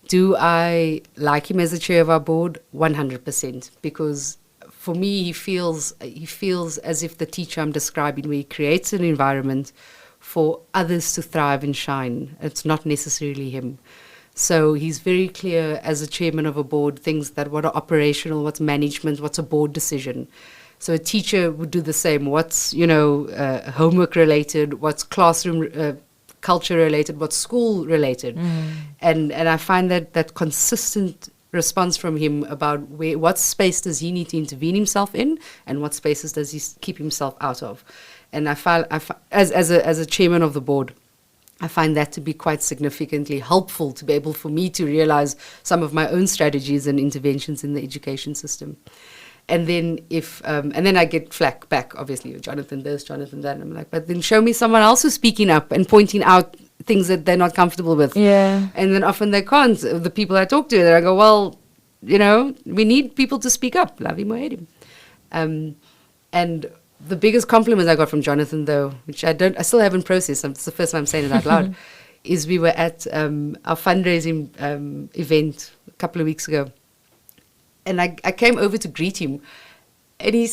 Do I like him as the chair of our board? 100%. Because for me, he feels as if the teacher I'm describing, where he creates an environment for others to thrive and shine. It's not necessarily him. So he's very clear as a chairman of a board, things that what are operational, what's management, what's a board decision. So a teacher would do the same. What's, homework related, what's classroom culture related, what's school related. And I find that consistent response from him about what space does he need to intervene himself in and what spaces does he keep himself out of. And I find as a chairman of the board, I find that to be quite significantly helpful to be able for me to realize some of my own strategies and interventions in the education system. And then and then I get flack back, obviously, Jonathan this, Jonathan that. And I'm like, but then show me someone else who's speaking up and pointing out things that they're not comfortable with. Yeah. And then often they can't. The people I talk to, I go, well, we need people to speak up. Love him or hate him. And the biggest compliment I got from Jonathan, though, which I still haven't processed, it's the first time I'm saying it out loud, is we were at our fundraising event a couple of weeks ago. And I came over to greet him, and he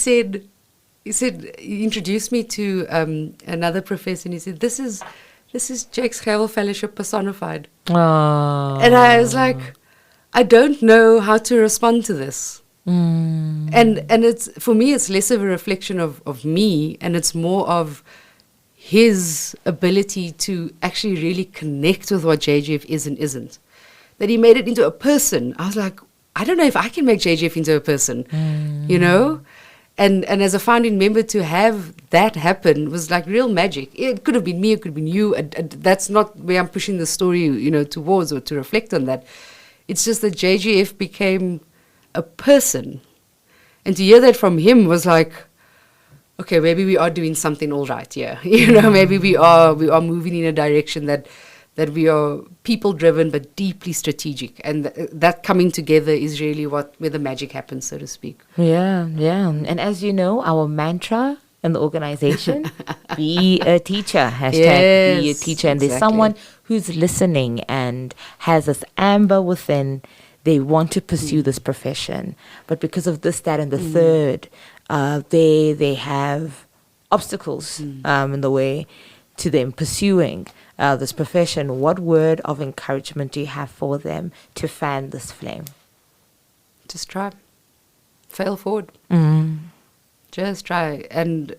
introduced me to another professor, and he said, this is Jake's Gravel Fellowship personified. Oh. And I was like, I don't know how to respond to this. And it's, for me, it's less of a reflection of me, and it's more of his ability to actually really connect with what JGF is and isn't. That he made it into a person. I was like, I don't know if I can make JGF into a person, you know? And as a founding member, to have that happen was like real magic. It could have been me, it could have been you. And that's not where I'm pushing the story, you know, towards, or to reflect on that. It's just that JGF became a person. And to hear that from him was like, okay, maybe we are doing something all right here. You know, maybe we are moving in a direction that we are people driven but deeply strategic, and that coming together is really where the magic happens, so to speak. Yeah. And as you know, our mantra in the organization, be a teacher, hashtag be a teacher. And there's someone who's listening and has this amber within. They want to pursue this profession, but because of this, that, and the third, they have obstacles in the way to them pursuing this profession. What word of encouragement do you have for them to fan this flame? Just try. Fail forward. Just try. And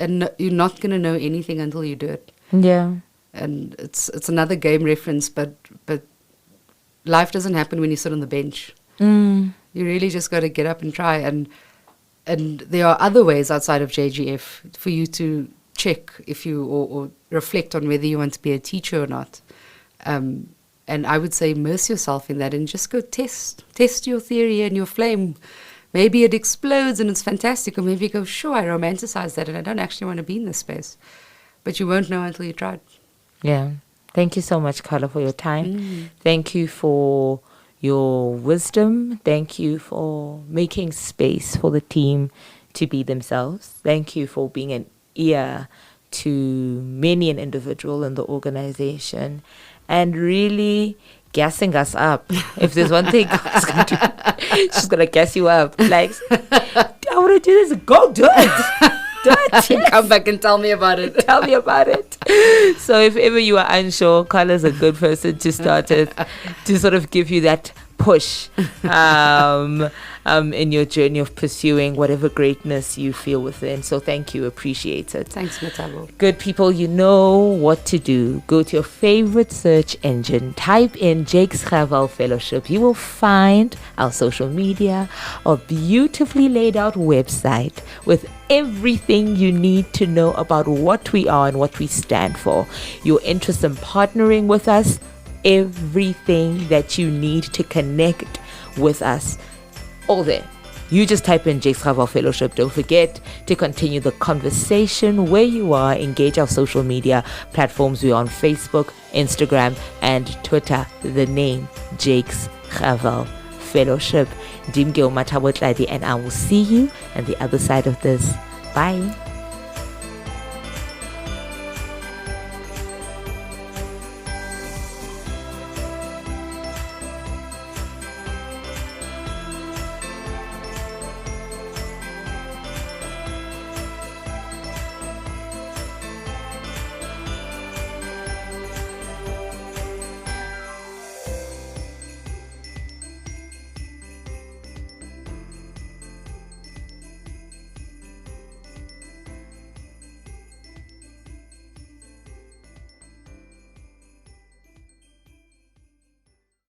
you're not going to know anything until you do it. Yeah. And it's another game reference, but life doesn't happen when you sit on the bench. You really just got to get up and try. And there are other ways outside of JGF for you to check if you or reflect on whether you want to be a teacher or not. And I would say immerse yourself in that and just go test your theory and your flame. Maybe it explodes and it's fantastic, or maybe you go, sure, I romanticize that and I don't actually want to be in this space. But you won't know until you try it. Yeah. Thank you so much, Carla, for your time. Thank you for your wisdom. Thank you for making space for the team to be themselves. Thank you for being an ear to many an individual in the organization and really gassing us up. If there's one thing God's going to do, she's going to gas you up. Like, I want to do this. Go do it. Do it. Yes. Come back and tell me about it. Tell me about it. So if ever you are unsure, Carla's a good person to start with, to sort of give you that push in your journey of pursuing whatever greatness you feel within. So thank you. Appreciate it. Thanks, Matabo. Good people, you know what to do. Go to your favorite search engine, type in Jake's Travel Fellowship. You will find our social media, our beautifully laid out website with everything you need to know about what we are and what we stand for. Your interest in partnering with us, everything that you need to connect with us, all there. You just type in Jake's Travel Fellowship. Don't forget to continue the conversation where you are. Engage our social media platforms. We're on Facebook, Instagram, and Twitter. The name Jake's Travel Fellowship. And I will see you on the other side of this. Bye.